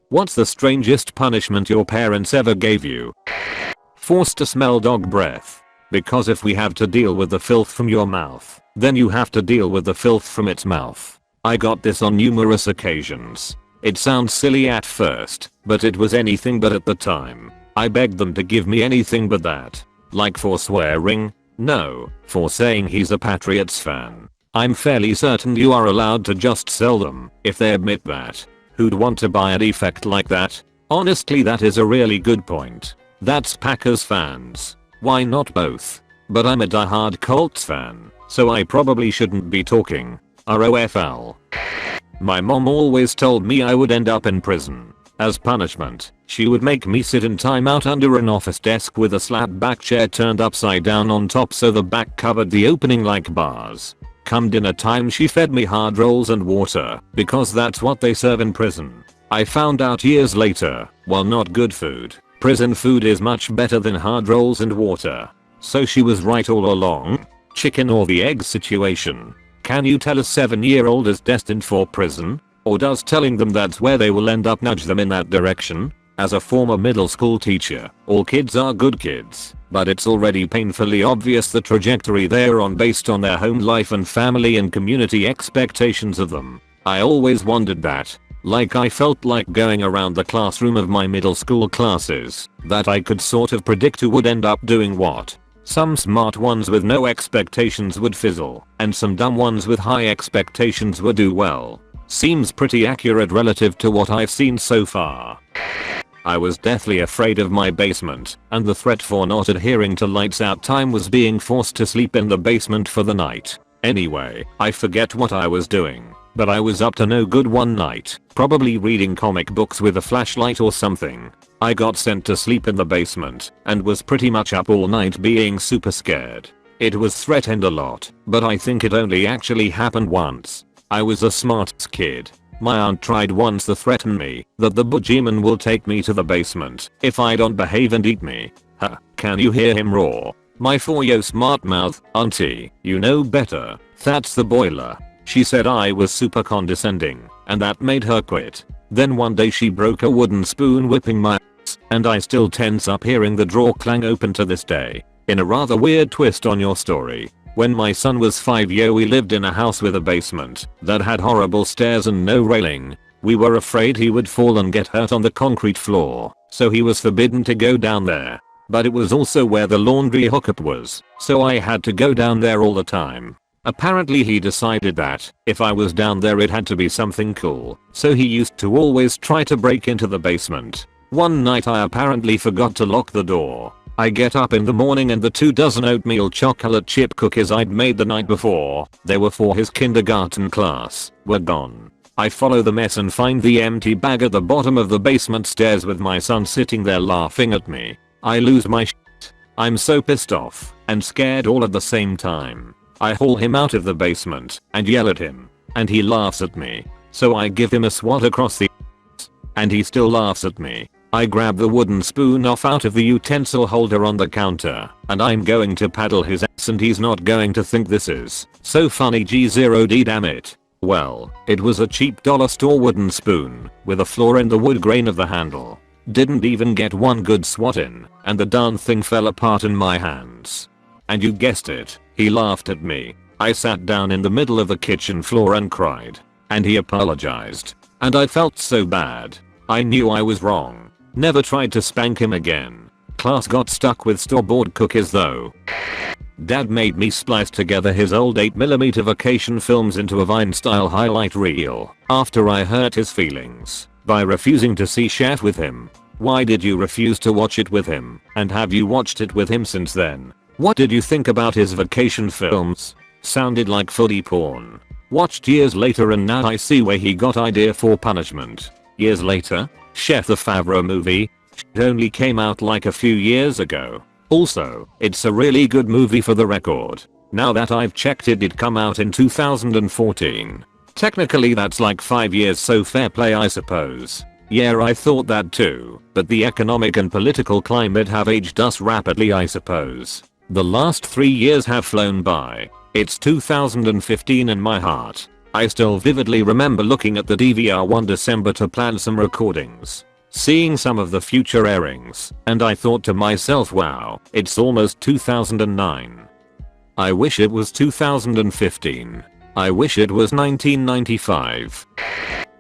What's the strangest punishment your parents ever gave you? Forced to smell dog breath. Because if we have to deal with the filth from your mouth, then you have to deal with the filth from its mouth. I got this on numerous occasions. It sounds silly at first, but it was anything but at the time. I begged them to give me anything but that. Like for swearing? No, for saying he's a Patriots fan. I'm fairly certain you are allowed to just sell them if they admit that. Who'd want to buy a defect like that? Honestly, that is a really good point. That's Packers fans. Why not both? But I'm a diehard Colts fan, so I probably shouldn't be talking. ROFL. My mom always told me I would end up in prison. As punishment, she would make me sit in timeout under an office desk with a slap-back chair turned upside down on top so the back covered the opening like bars. Come dinner time, she fed me hard rolls and water, because that's what they serve in prison. I found out years later, while not good food, prison food is much better than hard rolls and water. So she was right all along? Chicken or the egg situation. Can you tell a 7-year-old is destined for prison? Or does telling them that's where they will end up nudge them in that direction? As a former middle school teacher, all kids are good kids, but it's already painfully obvious the trajectory they're on based on their home life and family and community expectations of them. I always wondered that. Like I felt like going around the classroom of my middle school classes, that I could sort of predict who would end up doing what. Some smart ones with no expectations would fizzle, and some dumb ones with high expectations would do well. Seems pretty accurate relative to what I've seen so far. I was deathly afraid of my basement, and the threat for not adhering to lights out time was being forced to sleep in the basement for the night. Anyway, I forget what I was doing, but I was up to no good one night, probably reading comic books with a flashlight or something. I got sent to sleep in the basement, and was pretty much up all night being super scared. It was threatened a lot, but I think it only actually happened once. I was a smart kid. My aunt tried once to threaten me that the boogeyman will take me to the basement if I don't behave and eat me. Huh, can you hear him roar? My for yo smart mouth, auntie, you know better, that's the boiler. She said I was super condescending, and that made her quit. Then one day she broke a wooden spoon whipping my ass, and I still tense up hearing the drawer clang open to this day. In a rather weird twist on your story, when my son was 5 we lived in a house with a basement that had horrible stairs and no railing. We were afraid he would fall and get hurt on the concrete floor, so he was forbidden to go down there. But it was also where the laundry hookup was, so I had to go down there all the time. Apparently he decided that if I was down there it had to be something cool, so he used to always try to break into the basement. One night I apparently forgot to lock the door. I get up in the morning and the 2 dozen oatmeal chocolate chip cookies I'd made the night before, they were for his kindergarten class, were gone. I follow the mess and find the empty bag at the bottom of the basement stairs with my son sitting there laughing at me. I lose my shit. I'm so pissed off and scared all at the same time. I haul him out of the basement and yell at him, and he laughs at me. So I give him a swat across the ass, and he still laughs at me. I grab the wooden spoon off out of the utensil holder on the counter, and I'm going to paddle his ass and he's not going to think this is so funny. G0D, damn it. Well, it was a cheap dollar store wooden spoon with a flaw in the wood grain of the handle. Didn't even get one good swat in, and the darn thing fell apart in my hands. And you guessed it, he laughed at me. I sat down in the middle of the kitchen floor and cried, and he apologized, and I felt so bad. I knew I was wrong. Never tried to spank him again. Class got stuck with store-bought cookies though. Dad made me splice together his old 8mm vacation films into a Vine-style highlight reel after I hurt his feelings by refusing to see Chef with him. Why did you refuse to watch it with him? And have you watched it with him since then? What did you think about his vacation films? Sounded like foodie porn. Watched years later and now I see where he got idea for punishment. Years later? Chef the Favreau movie? It only came out like a few years ago. Also, it's a really good movie for the record. Now that I've checked it did come out in 2014. Technically that's like 5 years, so fair play I suppose. Yeah, I thought that too, but the economic and political climate have aged us rapidly I suppose. The last 3 years have flown by. It's 2015 in my heart. I still vividly remember looking at the DVR one December to plan some recordings, seeing some of the future airings, and I thought to myself, wow, it's almost 2009. I wish it was 2015. I wish it was 1995.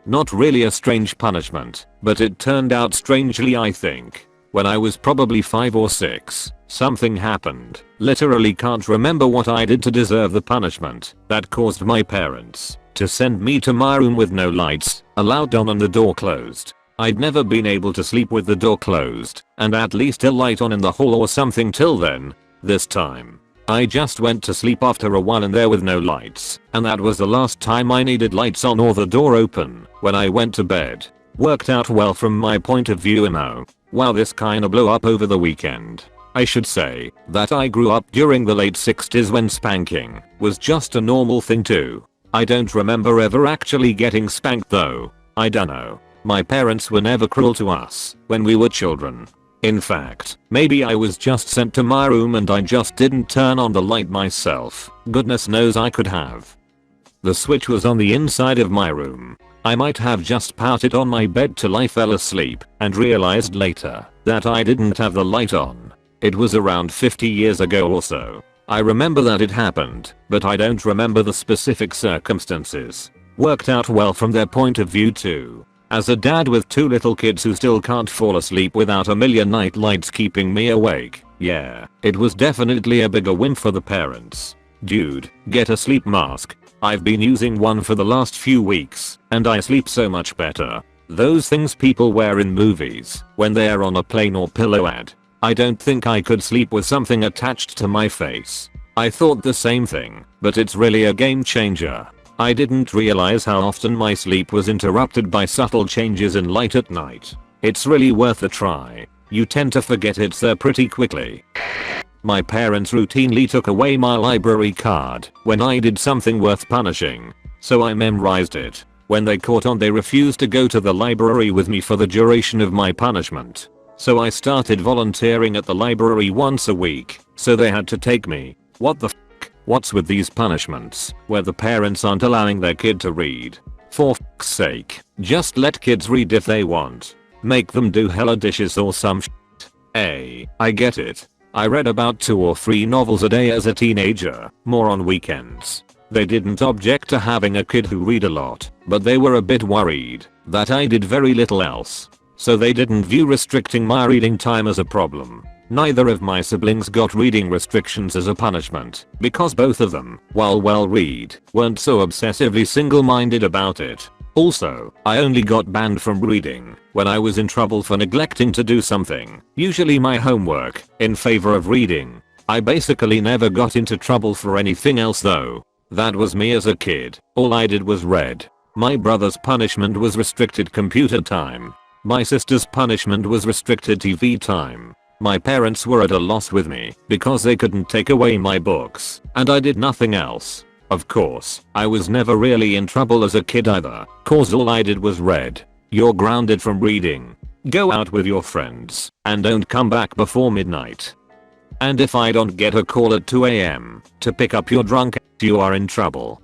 Not really a strange punishment, but it turned out strangely, I think. When I was probably 5 or 6, something happened. Literally can't remember what I did to deserve the punishment that caused my parents to send me to my room with no lights allowed on and the door closed. I'd never been able to sleep with the door closed and at least a light on in the hall or something till then. This time, I just went to sleep after a while in there with no lights, and that was the last time I needed lights on or the door open when I went to bed. Worked out well from my point of view, Wow, this kinda blew up over the weekend. I should say that I grew up during the late 60s when spanking was just a normal thing too. I don't remember ever actually getting spanked though. I dunno. My parents were never cruel to us when we were children. In fact, maybe I was just sent to my room and I just didn't turn on the light myself. Goodness knows I could have. The switch was on the inside of my room. I might have just pouted on my bed till I fell asleep and realized later that I didn't have the light on. It was around 50 years ago or so. I remember that it happened, but I don't remember the specific circumstances. Worked out well from their point of view too. As a dad with 2 little kids who still can't fall asleep without a million night lights keeping me awake, yeah, it was definitely a bigger win for the parents. Dude, get a sleep mask. I've been using one for the last few weeks, and I sleep so much better. Those things people wear in movies when they're on a plane or pillow ad. I don't think I could sleep with something attached to my face. I thought the same thing, but it's really a game changer. I didn't realize how often my sleep was interrupted by subtle changes in light at night. It's really worth a try. You tend to forget it's there pretty quickly. My parents routinely took away my library card when I did something worth punishing, so I memorized it. When they caught on, they refused to go to the library with me for the duration of my punishment. So I started volunteering at the library once a week, so they had to take me. What the f***? What's with these punishments where the parents aren't allowing their kid to read? For f***'s sake, just let kids read if they want. Make them do hella dishes or some shit. I get it. I read about 2 or 3 novels a day as a teenager, more on weekends. They didn't object to having a kid who read a lot, but they were a bit worried that I did very little else. So they didn't view restricting my reading time as a problem. Neither of my siblings got reading restrictions as a punishment, because both of them, while well read, weren't so obsessively single-minded about it. Also, I only got banned from reading when I was in trouble for neglecting to do something, usually my homework, in favor of reading. I basically never got into trouble for anything else though. That was me as a kid. All I did was read. My brother's punishment was restricted computer time. My sister's punishment was restricted TV time. My parents were at a loss with me because they couldn't take away my books, and I did nothing else. Of course, I was never really in trouble as a kid either, cause all I did was read. You're grounded from reading. Go out with your friends, and don't come back before midnight. And if I don't get a call at 2 AM to pick up your drunk ass, you are in trouble.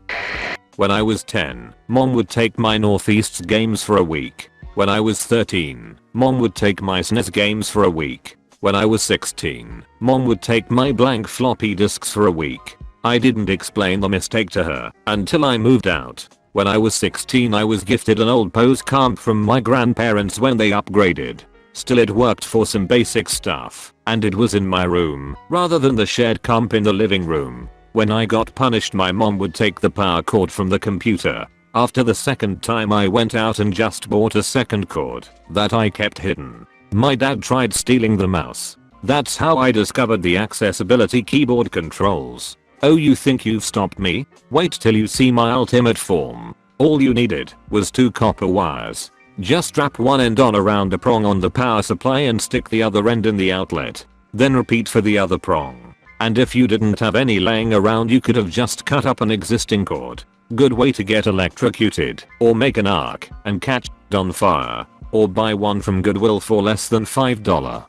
When I was 10, mom would take my Northeast's games for a week. When I was 13, mom would take my SNES games for a week. When I was 16, mom would take my blank floppy disks for a week. I didn't explain the mistake to her until I moved out. When I was 16, I was gifted an old Pose comp from my grandparents when they upgraded. Still, it worked for some basic stuff, and it was in my room rather than the shared comp in the living room. When I got punished, my mom would take the power cord from the computer. After the second time, I went out and just bought a second cord that I kept hidden. My dad tried stealing the mouse. That's how I discovered the accessibility keyboard controls. Oh, you think you've stopped me? Wait till you see my ultimate form. All you needed was 2 copper wires. Just strap one end on around a prong on the power supply and stick the other end in the outlet. Then repeat for the other prong. And if you didn't have any laying around, you could have just cut up an existing cord. Good way to get electrocuted, or make an arc and catch on fire, or buy one from Goodwill for less than $5.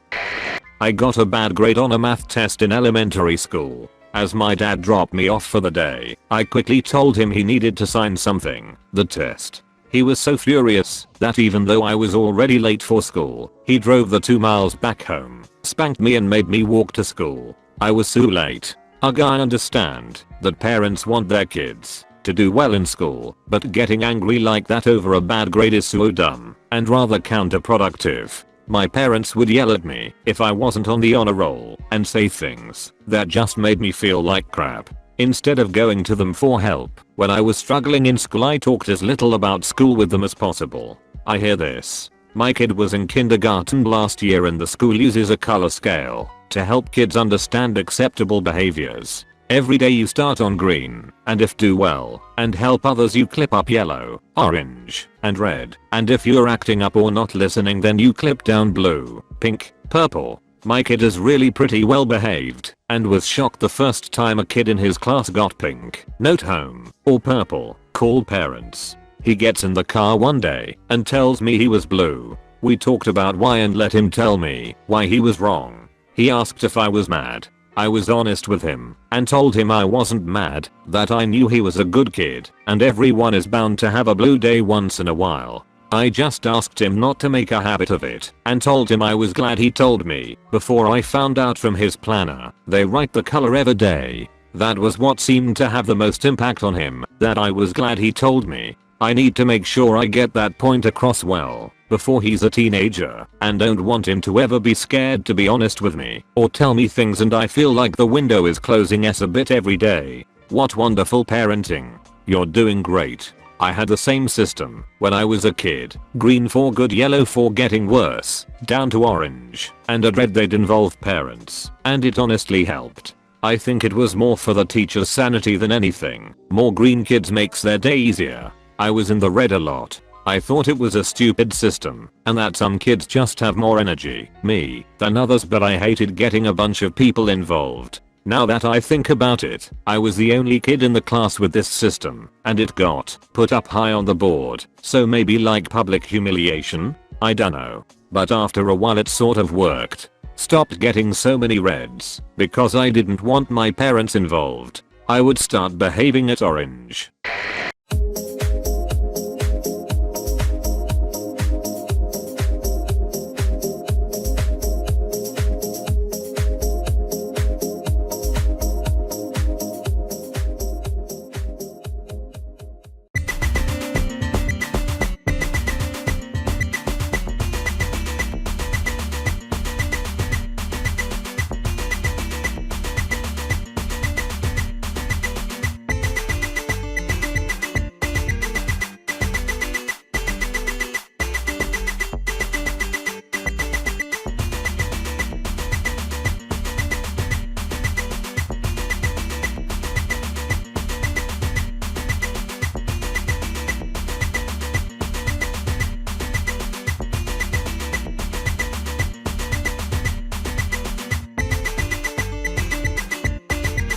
I got a bad grade on a math test in elementary school. As my dad dropped me off for the day, I quickly told him he needed to sign something, the test. He was so furious that even though I was already late for school, he drove the 2 miles back home, spanked me and made me walk to school. I was so late. Ugh, I understand that parents want their kids to do well in school, but getting angry like that over a bad grade is so dumb and rather counterproductive. My parents would yell at me if I wasn't on the honor roll and say things that just made me feel like crap. Instead of going to them for help when I was struggling in school, I talked as little about school with them as possible. I hear this. My kid was in kindergarten last year and the school uses a color scale to help kids understand acceptable behaviors. Every day you start on green, and if do well and help others you clip up yellow, orange, and red, and if you're acting up or not listening then you clip down blue, pink, purple. My kid is really pretty well behaved and was shocked the first time a kid in his class got pink, note home, or purple, call parents. He gets in the car one day and tells me he was blue. We talked about why and let him tell me why he was wrong. He asked if I was mad. I was honest with him and told him I wasn't mad, that I knew he was a good kid and everyone is bound to have a blue day once in a while. I just asked him not to make a habit of it and told him I was glad he told me before I found out from his planner they write the color every day. That was what seemed to have the most impact on him, that I was glad he told me. I need to make sure I get that point across well before he's a teenager and don't want him to ever be scared to be honest with me or tell me things and I feel like the window is closing a bit every day. What wonderful parenting. You're doing great. I had the same system when I was a kid. Green for good, yellow for getting worse, down to orange, and a red they'd involve parents, and it honestly helped. I think it was more for the teacher's sanity than anything. More green kids makes their day easier. I was in the red a lot. I thought it was a stupid system and that some kids just have more energy, me, than others, but I hated getting a bunch of people involved. Now that I think about it, I was the only kid in the class with this system and it got put up high on the board, so maybe like public humiliation? I dunno. But after a while it sort of worked. Stopped getting so many reds because I didn't want my parents involved. I would start behaving at orange.